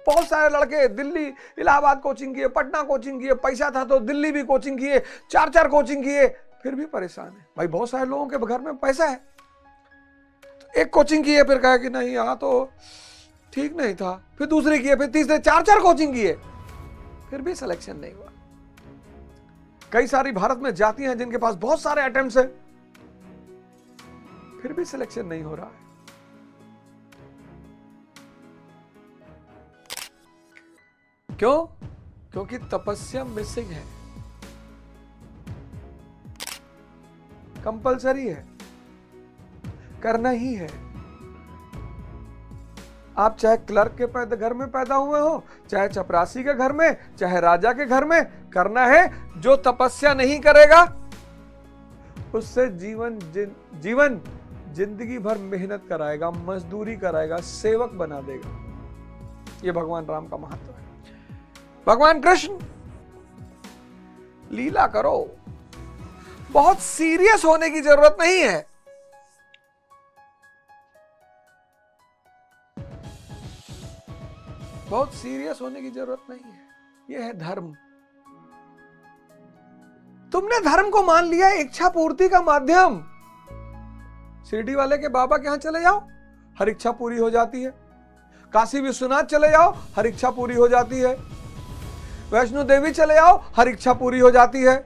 बहुत सारे लड़के दिल्ली इलाहाबाद कोचिंग किए, पटना कोचिंग किए, पैसा था तो दिल्ली भी कोचिंग किए, 4-4 कोचिंग किए, फिर भी परेशान है। भाई बहुत सारे लोगों के घर में पैसा है, तो एक कोचिंग किए फिर कहा कि नहीं यहाँ तो ठीक नहीं था, फिर दूसरी किए, फिर तीसरे, 4-4 कोचिंग किए, फिर भी सिलेक्शन नहीं हुआ। कई सारी भारत में जातियां हैं जिनके पास बहुत सारे अटेम्प्ट्स है, फिर भी सिलेक्शन नहीं हो रहा है। क्यों? क्योंकि तपस्या मिसिंग है, कंपलसरी है, करना ही है। आप चाहे क्लर्क के घर में पैदा हुए हो, चाहे चपरासी के घर में, चाहे राजा के घर में, करना है। जो तपस्या नहीं करेगा उससे जीवन जिंदगी भर मेहनत कराएगा, मजदूरी कराएगा, सेवक बना देगा। यह भगवान राम का महत्व है। भगवान कृष्ण, लीला करो, बहुत सीरियस होने की जरूरत नहीं है। बहुत सीरियस होने की जरूरत नहीं है। यह है धर्म। तुमने धर्म को मान लिया इच्छा पूर्ति का माध्यम। शिरडी वाले के बाबा के यहां चले जाओ, हर इच्छा पूरी हो जाती है। काशी विश्वनाथ चले जाओ, हर इच्छा पूरी हो जाती है। वैष्णो देवी चले जाओ, हर इच्छा पूरी हो जाती है।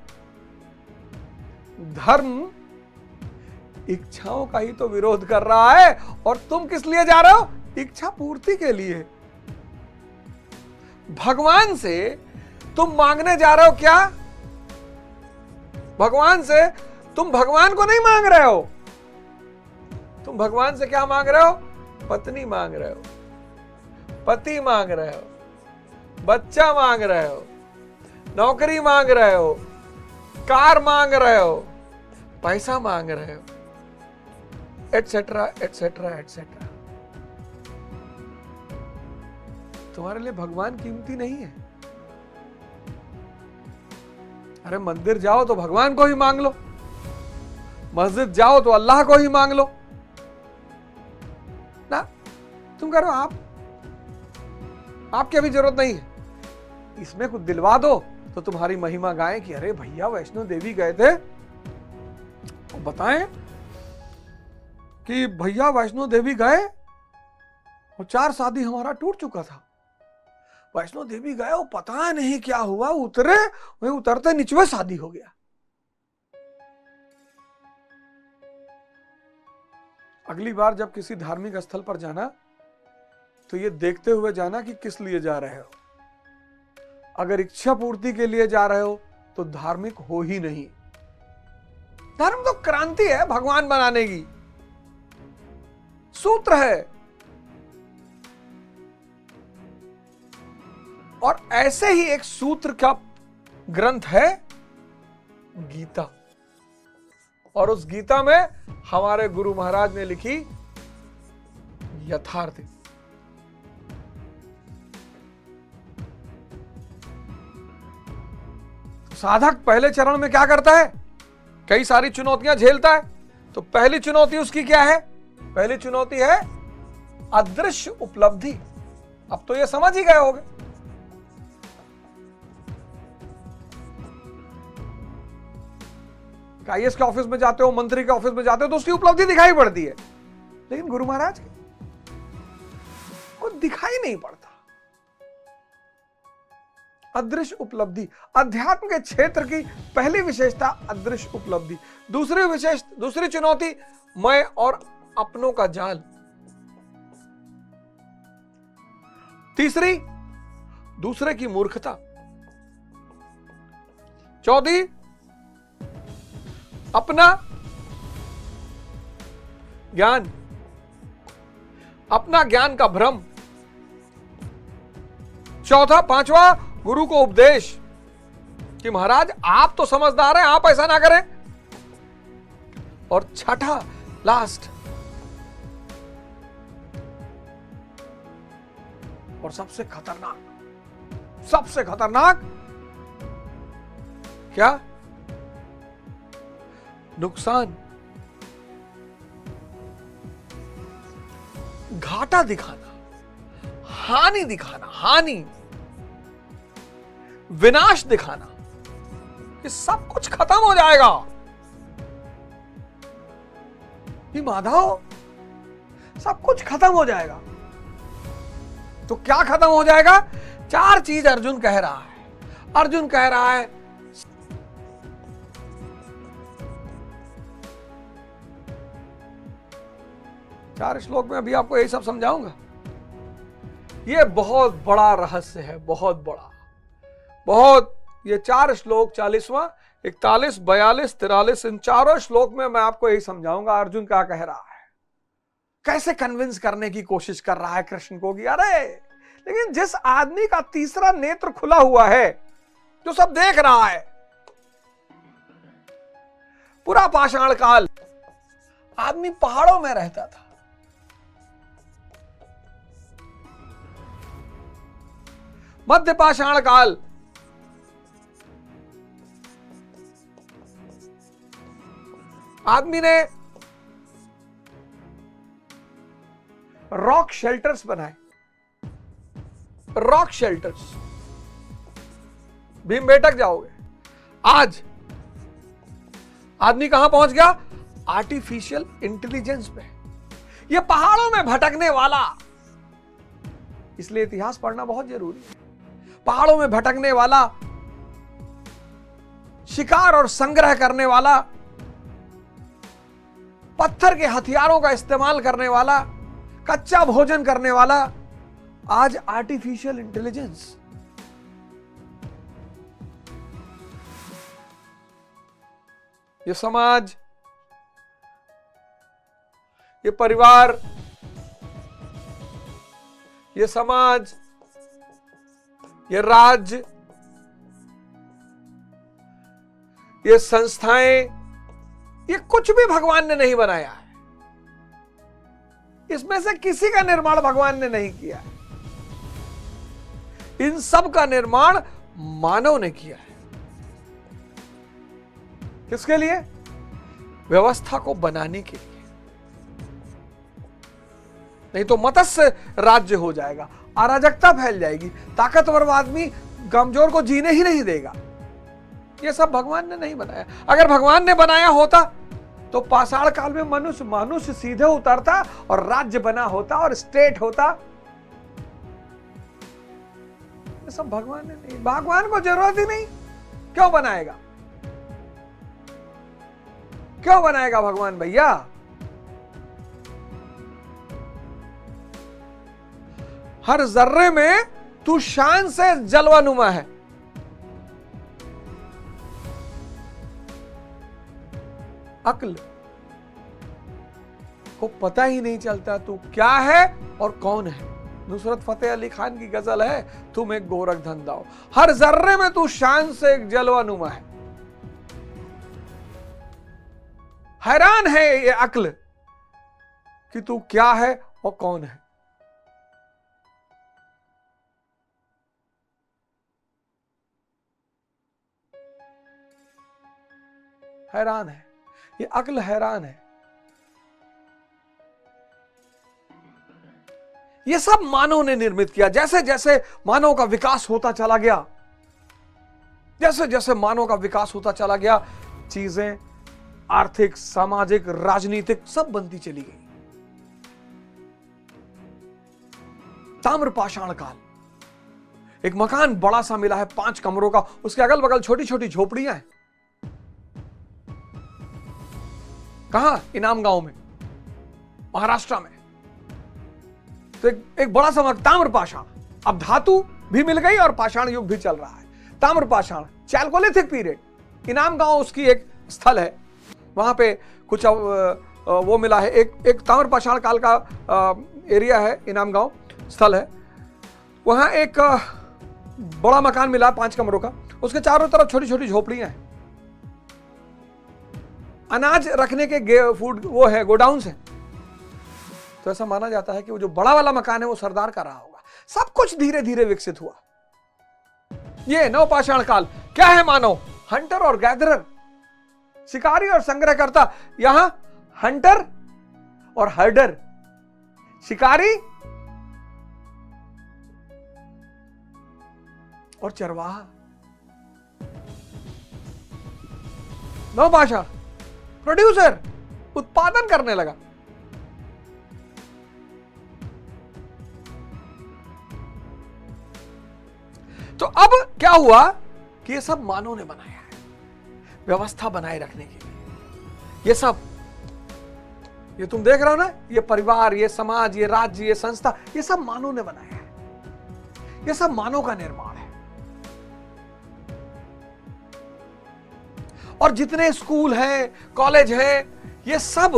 धर्म इच्छाओं का ही तो विरोध कर रहा है, और तुम किस लिए जा रहे हो? इच्छा पूर्ति के लिए। भगवान से तुम मांगने जा रहे हो क्या? भगवान से तुम भगवान को नहीं मांग रहे हो। तुम भगवान से क्या मांग रहे हो? पत्नी मांग रहे हो, पति मांग रहे हो, बच्चा मांग रहे हो, नौकरी मांग रहे हो, कार मांग रहे हो, पैसा मांग रहे हो, एटसेट्रा एटसेट्रा एटसेट्रा। तुम्हारे लिए भगवान कीमती नहीं है। अरे मंदिर जाओ तो भगवान को ही मांग लो, मस्जिद जाओ तो अल्लाह को ही मांग लो ना। तुम कह रहे हो आपकी अभी जरूरत नहीं है, इसमें कुछ दिलवा दो तो तुम्हारी महिमा गाएं कि अरे भैया वैष्णो देवी गए थे, तो बताएं कि भैया वैष्णो देवी गए और 4 शादी हमारा टूट चुका था। वैष्णो देवी गए, वो पता नहीं क्या हुआ, उतरे, वहीं उतरते निचवे शादी हो गया। अगली बार जब किसी धार्मिक स्थल पर जाना तो ये देखते हुए जाना कि किस लिए जा रहे हो। अगर इच्छा पूर्ति के लिए जा रहे हो तो धार्मिक हो ही नहीं। धर्म तो क्रांति है भगवान बनाने की, सूत्र है। और ऐसे ही एक सूत्र का ग्रंथ है गीता, और उस गीता में हमारे गुरु महाराज ने लिखी यथार्थ। साधक पहले चरण में क्या करता है? कई सारी चुनौतियां झेलता है। तो पहली चुनौती उसकी क्या है? पहली चुनौती है अदृश्य उपलब्धि। अब तो ये समझ ही गए होंगे। आईएएस के ऑफिस में जाते हो, मंत्री के ऑफिस में जाते हो तो उसकी उपलब्धि दिखाई पड़ती है, लेकिन गुरु महाराज को दिखाई नहीं पड़ता। अदृश्य उपलब्धि, अध्यात्म के क्षेत्र की पहली विशेषता अदृश्य उपलब्धि। दूसरी चुनौती मैं और अपनों का जाल। तीसरी दूसरे की मूर्खता। चौथी अपना ज्ञान, अपना ज्ञान का भ्रम। चौथा, पांचवा गुरु को उपदेश कि महाराज आप तो समझदार हैं, आप ऐसा ना करें। और छठा, लास्ट और सबसे खतरनाक क्या? नुकसान, घाटा दिखाना, हानि दिखाना, हानि, विनाश दिखाना कि सब कुछ खत्म हो जाएगा। कि माधव सब कुछ खत्म हो जाएगा। तो क्या खत्म हो जाएगा? 4 चीज अर्जुन कह रहा है। अर्जुन कह रहा है चार श्लोक में, अभी आपको यही सब समझाऊंगा। ये बहुत बड़ा रहस्य है, बहुत बड़ा, बहुत। ये 4 श्लोक 40वां, 41, 42, 43, इन चारों श्लोक में मैं आपको यही समझाऊंगा अर्जुन क्या कह रहा है, कैसे कन्विंस करने की कोशिश कर रहा है कृष्ण को कि अरे, लेकिन जिस आदमी का तीसरा नेत्र खुला हुआ है, जो सब देख रहा है, पूरा पाषाण काल आदमी पहाड़ों में रहता था, मध्य पाषाण काल आदमी ने रॉक शेल्टर्स बनाए, रॉक शेल्टर्स, भीमबेटक जाओगे। आज आदमी कहां पहुंच गया? आर्टिफिशियल इंटेलिजेंस पे। ये पहाड़ों में भटकने वाला, इसलिए इतिहास पढ़ना बहुत जरूरी है। पहाड़ों में भटकने वाला, शिकार और संग्रह करने वाला, पत्थर के हथियारों का इस्तेमाल करने वाला, कच्चा भोजन करने वाला, आज आर्टिफिशियल इंटेलिजेंस। ये समाज, ये परिवार, ये समाज, ये राज्य, ये संस्थाएं, ये कुछ भी भगवान ने नहीं बनाया है। इसमें से किसी का निर्माण भगवान ने नहीं किया है। इन सब का निर्माण मानव ने किया है। किसके लिए? व्यवस्था को बनाने के लिए। नहीं तो मत्स्य राज्य हो जाएगा, अराजकता फैल जाएगी, ताकतवर आदमी कमजोर को जीने ही नहीं देगा। ये सब भगवान ने नहीं बनाया। अगर भगवान ने बनाया होता तो पाषाण काल में मनुष्य सीधे उतरता और राज्य बना होता और स्टेट होता। ये सब भगवान ने नहीं, भगवान को जरूरत ही नहीं। क्यों बनाएगा? क्यों बनाएगा भगवान भैया? हर जर्रे में तू शान से जलवानुमा है। अक्ल को पता ही नहीं चलता तू क्या है और कौन है। नुसरत फतेह अली खान की गजल है, तुम एक गोरख धंधा हो, हर जर्रे में तू शान से एक जलवानुमा है। हैरान है ये अक्ल कि तू क्या है और कौन है। हैरान है ये अक्ल, हैरान है। ये सब मानव ने निर्मित किया। जैसे जैसे मानव का विकास होता चला गया, जैसे जैसे मानव का विकास होता चला गया, चीजें आर्थिक, सामाजिक, राजनीतिक सब बनती चली गई। ताम्रपाषाण काल, एक मकान बड़ा सा मिला है 5 कमरों का, उसके अगल बगल छोटी छोटी झोपड़ियां हैं। कहां? इनाम गांव में, महाराष्ट्र में। तो एक बड़ा सा ताम्रपाषाण, अब धातु भी मिल गई और पाषाण युग भी चल रहा है। ताम्रपाषाण, चैल्कोलिथिक पीरियड, इनाम गांव उसकी एक स्थल है। वहां पे कुछ वो मिला है, एक ताम्रपाषाण काल का एरिया है, इनाम गांव स्थल है। वहां एक बड़ा मकान मिला 5 कमरों का, उसके चारों तरफ छोटी छोटी झोपड़ियां हैं। अनाज रखने के फूड वो है, गोडाउन्स है। तो ऐसा माना जाता है कि वो जो बड़ा वाला मकान है वो सरदार का रहा होगा। सब कुछ धीरे धीरे विकसित हुआ। ये नवपाषाण काल क्या है? मानव हंटर और गैदरर, शिकारी और संग्रहकर्ता। यहां हंटर और हर्डर, शिकारी और चरवाहा नौभाषा प्रोड्यूसर उत्पादन करने लगा। तो अब क्या हुआ कि ये सब मानव ने बनाया है व्यवस्था बनाए रखने के लिए। ये सब, ये तुम देख रहे हो ना, ये परिवार, ये समाज, ये राज्य, ये संस्था, ये सब मानव ने बनाया है। ये सब मानव का निर्माण है। और जितने स्कूल है, कॉलेज है, ये सब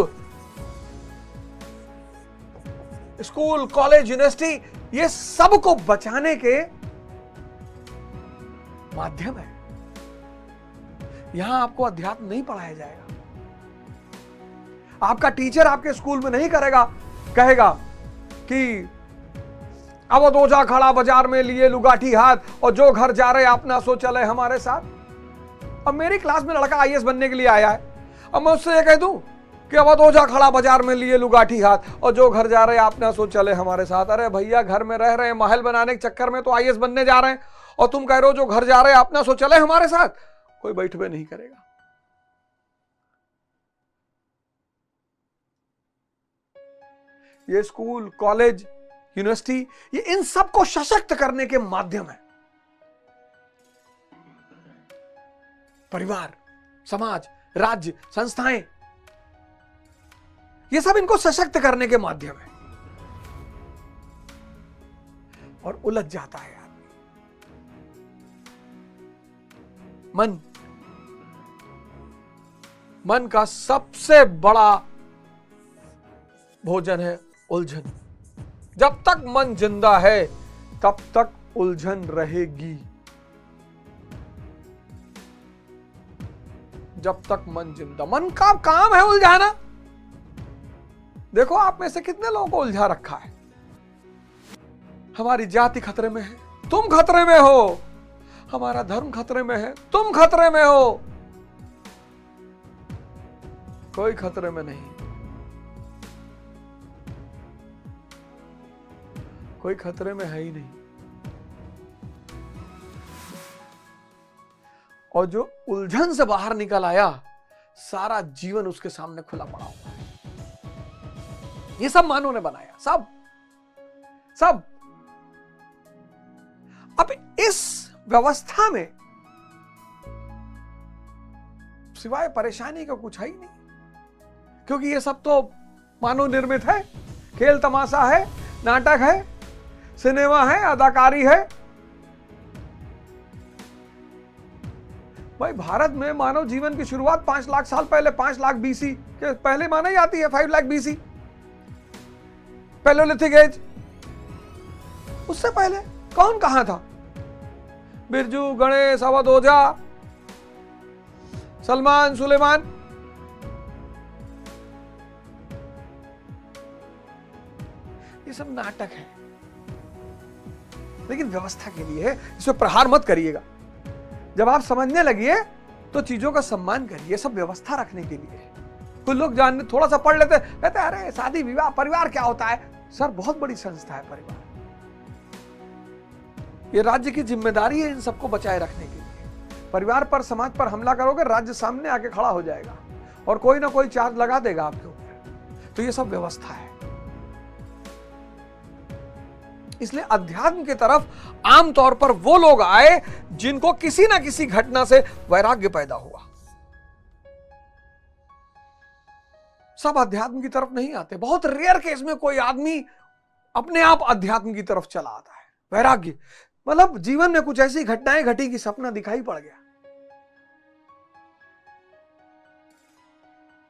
स्कूल, कॉलेज, यूनिवर्सिटी, ये सब को बचाने के माध्यम है। यहां आपको अध्यात्म नहीं पढ़ाया जाएगा। आपका टीचर आपके स्कूल में नहीं कहेगा कि अवध ओझा खड़ा बाजार में लिए लुगाठी हाथ, और जो घर जा रहे अपना सो चले हमारे साथ। अब मेरी क्लास में लड़का आईएएस बनने के लिए आया है, अब मैं उससे ये कह दूं कि अवध ओझा खड़ा बाजार में लिए लुगाठी हाथ, और जो घर जा रहे अपना सो चले हमारे साथ। अरे भैया, घर में रह रहे हैं, महल बनाने के चक्कर में तो आईएएस बनने जा रहे हैं, और तुम कह रहे हो जो घर जा रहे हैं अपना सो चले हमारे साथ। कोई बैठबे नहीं करेगा। ये स्कूल, कॉलेज, यूनिवर्सिटी, ये इन सबको सशक्त करने के माध्यम है। परिवार, समाज, राज्य, संस्थाएं, ये सब इनको सशक्त करने के माध्यम है। और उलझ जाता है आदमी। मन का सबसे बड़ा भोजन है उलझन। जब तक मन जिंदा है तब तक उलझन रहेगी। जब तक मन जिंदा, मन का काम है उलझाना। देखो आप में से कितने लोगों को उलझा रखा है। हमारी जाति खतरे में है, तुम खतरे में हो। हमारा धर्म खतरे में है, तुम खतरे में हो। कोई खतरे में नहीं, कोई खतरे में है ही नहीं। और जो उलझन से बाहर निकल आया, सारा जीवन उसके सामने खुला पड़ा हुआ है। ये सब मानव ने बनाया, सब। अब इस व्यवस्था में सिवाय परेशानी का कुछ है ही नहीं, क्योंकि ये सब तो मानव निर्मित है। खेल तमाशा है, नाटक है, सिनेमा है, अदाकारी है। भाई भारत में मानव जीवन की शुरुआत 5 लाख साल पहले, 5 लाख बीसी के पहले मानी जाती है। 5 लाख बीसी, पैलोलिथिक एज। उससे पहले कौन कहां था? बिरजू, गणेश, अवध ओझा, सलमान, सुलेमान। ये सब नाटक है, लेकिन व्यवस्था के लिए है। इसमें प्रहार मत करिएगा। जब आप समझने लगिए तो चीजों का सम्मान करिए। सब व्यवस्था रखने के लिए है। कुछ लोग जानने, थोड़ा सा पढ़ लेते, कहते हैं अरे शादी विवाह, परिवार क्या होता है? सर बहुत बड़ी संस्था है परिवार। ये राज्य की जिम्मेदारी है इन सबको बचाए रखने के लिए। परिवार पर, समाज पर हमला करोगे, राज्य सामने आके खड़ा हो जाएगा और कोई ना कोई चार्ज लगा देगा आपके ऊपर। तो ये सब व्यवस्था है। इसलिए अध्यात्म की तरफ आमतौर पर वो लोग आए जिनको किसी ना किसी घटना से वैराग्य पैदा हुआ। सब अध्यात्म की तरफ नहीं आते। बहुत रेयर केस में कोई आदमी अपने आप अध्यात्म की तरफ चला आता है। वैराग्य मतलब जीवन में कुछ ऐसी घटनाएं घटी कि सपना दिखाई पड़ गया।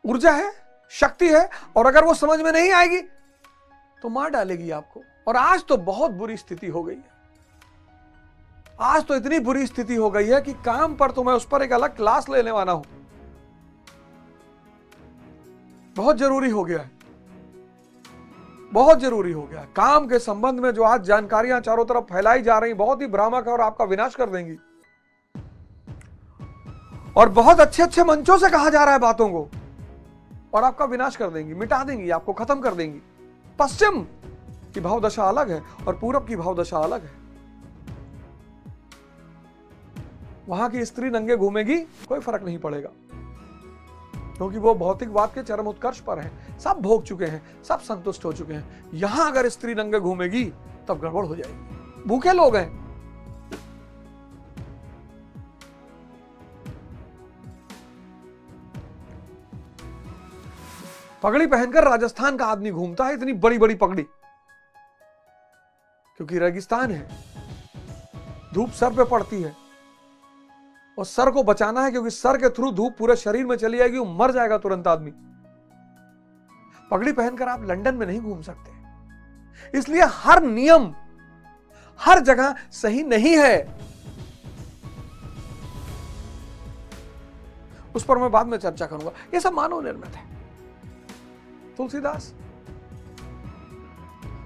ऊर्जा है, शक्ति है, और अगर वो समझ में नहीं आएगी तो मार डालेगी आपको। और आज तो बहुत बुरी स्थिति हो गई है। आज तो इतनी बुरी स्थिति हो गई है कि काम पर तो मैं उस पर एक अलग क्लास लेने वाला हूं। बहुत जरूरी हो गया है, बहुत जरूरी हो गया है। काम के संबंध में जो आज जानकारियां चारों तरफ फैलाई जा रही, बहुत ही भ्रामक है और आपका विनाश कर देंगी। और बहुत अच्छे अच्छे मंचों से कहा जा रहा है बातों को, और आपका विनाश कर देंगी, मिटा देंगी, आपको खत्म कर देंगी। पश्चिम की भाव दशा अलग है और पूरब की भाव दशा अलग है। वहां की स्त्री नंगे घूमेगी, कोई फर्क नहीं पड़ेगा, क्योंकि वो भौतिकवाद के चरम उत्कर्ष पर है, सब भोग चुके हैं, सब संतुष्ट हो चुके हैं। यहां अगर स्त्री नंगे घूमेगी तब गड़बड़ हो जाएगी। भूखे लोग हैं, पगड़ी पहनकर राजस्थान का आदमी घूमता है, इतनी बड़ी बड़ी पगड़ी, क्योंकि रेगिस्तान है, धूप सर पे पड़ती है और सर को बचाना है, क्योंकि सर के थ्रू धूप पूरे शरीर में चली जाएगी, वो मर जाएगा तुरंत आदमी। पगड़ी पहनकर आप लंदन में नहीं घूम सकते। इसलिए हर नियम हर जगह सही नहीं है। उस पर मैं बाद में चर्चा करूंगा। यह सब मानव निर्मित है। तुलसीदास,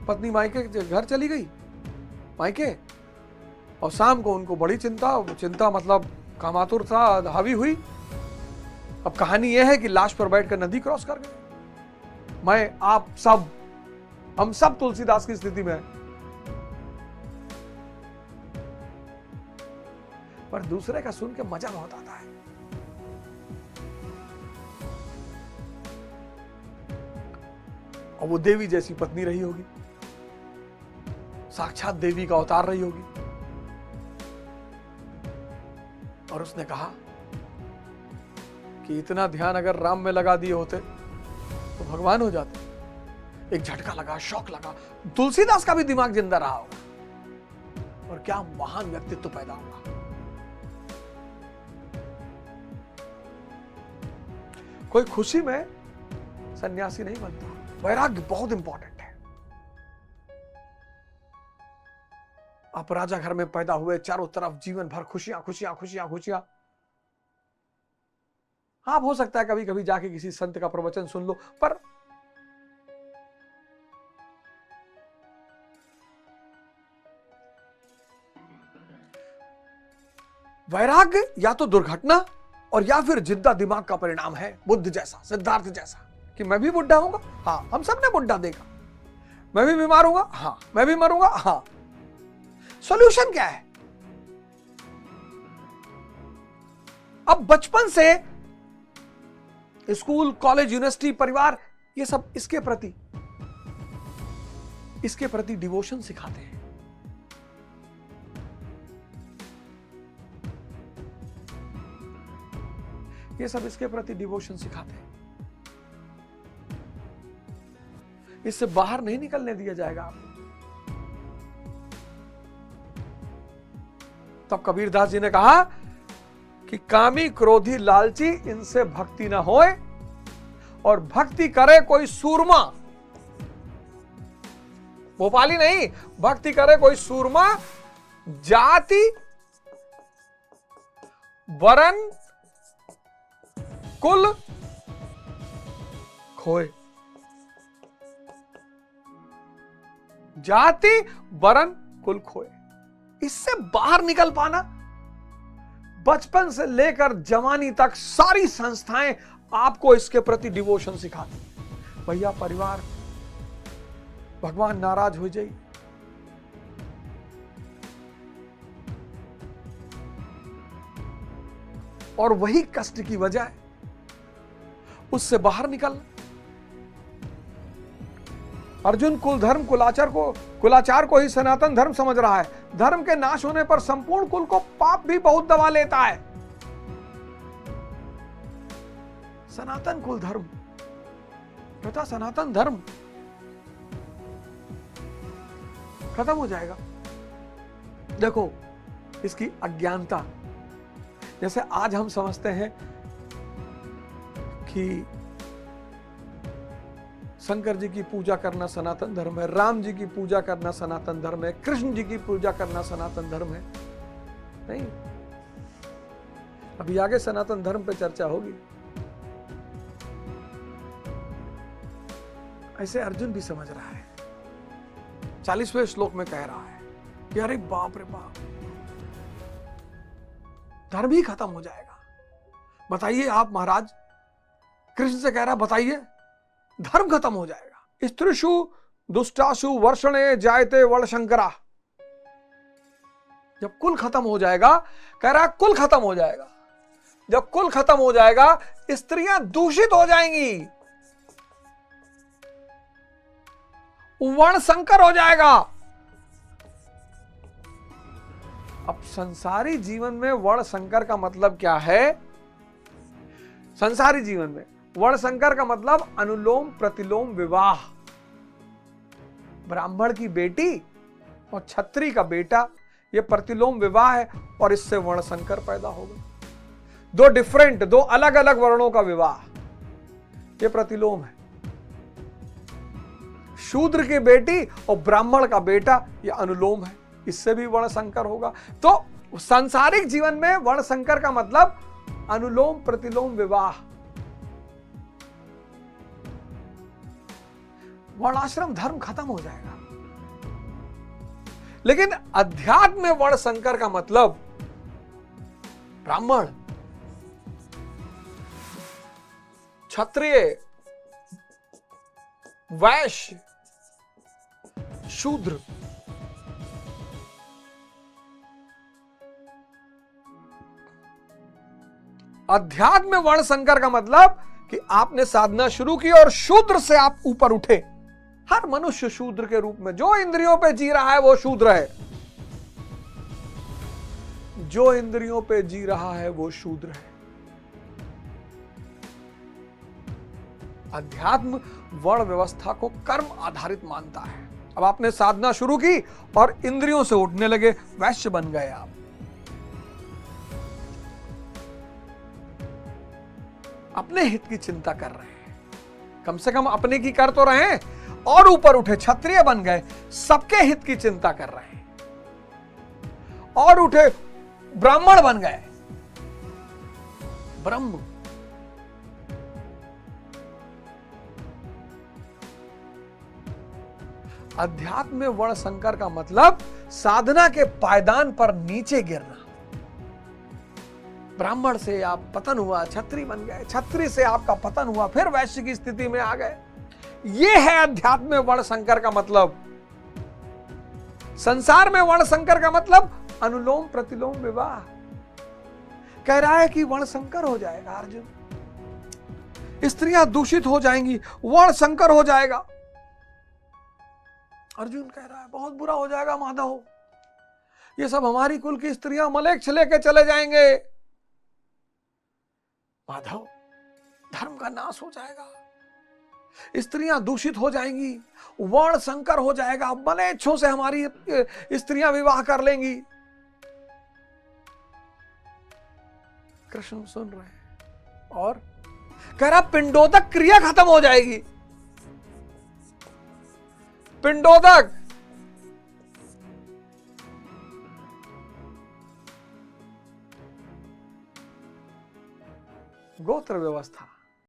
पत्नी मायके घर चली गई, मायके, और शाम को उनको बड़ी चिंता मतलब कामातुरता हावी हुई। अब कहानी यह है कि लाश पर बैठकर नदी क्रॉस कर गए। मैं, आप सब, हम सब तुलसीदास की स्थिति में हैं। पर दूसरे का सुन के मजा बहुत आता है। और वो देवी जैसी पत्नी रही होगी, साक्षात देवी का अवतार रही होगी, और उसने कहा कि इतना ध्यान अगर राम में लगा दिए होते तो भगवान हो जाते। एक झटका लगा, शौक लगा, तुलसीदास का भी दिमाग जिंदा रहा होगा, और क्या महान व्यक्तित्व पैदा होगा। कोई खुशी में सन्यासी नहीं बनता। वैराग्य बहुत इंपॉर्टेंट है। आप राजा घर में पैदा हुए, चारों तरफ जीवन भर खुशियां खुशियां खुशियां खुशियां। आप हो सकता है कभी कभी जाके किसी संत का प्रवचन सुन लो, पर वैराग्य या तो दुर्घटना और या फिर जिद्दा दिमाग का परिणाम है। बुद्ध जैसा, सिद्धार्थ जैसा, कि मैं भी बुढ़ा होऊंगा, हाँ, हम सब ने बुढ़ा देखा। मैं भी बीमार होऊंगा, हाँ, मैं भी मरूंगा, हाँ। सॉल्यूशन क्या है? अब बचपन से स्कूल, कॉलेज, यूनिवर्सिटी, परिवार, ये सब इसके प्रति डिवोशन सिखाते हैं। ये सब इसके प्रति डिवोशन सिखाते हैं। इससे बाहर नहीं निकलने दिया जाएगा आप। तब कबीरदास जी ने कहा कि कामी, क्रोधी, लालची, इनसे भक्ति न होए, और भक्ति करे कोई सूरमा। भोपाली नहीं, भक्ति करे कोई सूरमा, जाति वरन कुल खोए। जाति वरन कुल खोए। इससे बाहर निकल पाना, बचपन से लेकर जवानी तक सारी संस्थाएं आपको इसके प्रति डिवोशन सिखाती। भैया परिवार, भगवान नाराज हो जाए, और वही कष्ट की वजह है। उससे बाहर निकल। अर्जुन कुलाचार को ही सनातन धर्म समझ रहा है। धर्म के नाश होने पर संपूर्ण कुल को पाप भी बहुत दबा लेता है। सनातन कुल धर्म, कहता सनातन धर्म खत्म हो जाएगा। देखो इसकी अज्ञानता, जैसे आज हम समझते हैं कि शंकर जी की पूजा करना सनातन धर्म है, राम जी की पूजा करना सनातन धर्म है, कृष्ण जी की पूजा करना सनातन धर्म है। नहीं, अभी आगे सनातन धर्म पे चर्चा होगी। ऐसे अर्जुन भी समझ रहा है। 40वें श्लोक में कह रहा है कि अरे बाप रे बाप, धर्म ही खत्म हो जाएगा। बताइए आप महाराज, कृष्ण से कह रहा, बताइए धर्म खत्म हो जाएगा। स्त्रीषु दुष्टासु वर्षणे जायते वलशंकरा। जब कुल खत्म हो जाएगा, कह रहा कुल खत्म हो जाएगा, जब कुल खत्म हो जाएगा स्त्रियां दूषित हो जाएंगी, वर्ण संकर हो जाएगा। अब संसारी जीवन में वर्ण संकर का मतलब क्या है? संसारी जीवन में वर्ण संकर का मतलब अनुलोम प्रतिलोम विवाह। ब्राह्मण की बेटी और क्षत्रिय का बेटा, यह प्रतिलोम विवाह है और इससे वर्ण संकर पैदा होगा। दो अलग अलग वर्णों का विवाह, यह प्रतिलोम है। शूद्र की बेटी और ब्राह्मण का बेटा, यह अनुलोम है, इससे भी वर्ण संकर होगा। तो सांसारिक जीवन में वर्ण संकर का मतलब अनुलोम प्रतिलोम विवाह। वर्णाश्रम धर्म खत्म हो जाएगा। लेकिन अध्यात्म में वर्ण संकर का मतलब ब्राह्मण, क्षत्रिय, वैश्य, शूद्र, अध्यात्म में वर्ण संकर का मतलब कि आपने साधना शुरू की और शूद्र से आप ऊपर उठे। हर मनुष्य शूद्र के रूप में, जो इंद्रियों पे जी रहा है वो शूद्र है, जो इंद्रियों पे जी रहा है वो शूद्र है। अध्यात्म वर्ण व्यवस्था को कर्म आधारित मानता है। अब आपने साधना शुरू की और इंद्रियों से उठने लगे, वैश्य बन गए आप। अपने हित की चिंता कर रहे हैं, कम से कम अपने की कर तो रहे हैं, और ऊपर उठे क्षत्रिय बन गए, सबके हित की चिंता कर रहे हैं, और उठे ब्राह्मण बन गए, ब्रह्म। अध्यात्म में वर्ण संकर का मतलब साधना के पायदान पर नीचे गिरना। ब्राह्मण से आप पतन हुआ, क्षत्रिय बन गए, क्षत्रिय से आपका पतन हुआ, फिर वैश्य की स्थिति में आ गए। यह है अध्यात्म में वर्ण संकर का मतलब। संसार में वर्ण संकर का मतलब अनुलोम प्रतिलोम विवाह। कह रहा है कि वर्ण संकर हो जाएगा अर्जुन, स्त्रियां दूषित हो जाएंगी, वर्ण संकर हो जाएगा। अर्जुन कह रहा है बहुत बुरा हो जाएगा माधव, ये सब हमारी कुल की स्त्रियां मलेच्छ लेके चले जाएंगे। माधव, धर्म का नाश हो जाएगा, स्त्रियां दूषित हो जाएंगी, वर्ण संकर हो जाएगा, मलेच्छों से हमारी स्त्रियां विवाह कर लेंगी। कृष्ण सुन रहे हैं और कह रहा पिंडोदक क्रिया खत्म हो जाएगी। पिंडोदक, गोत्र व्यवस्था,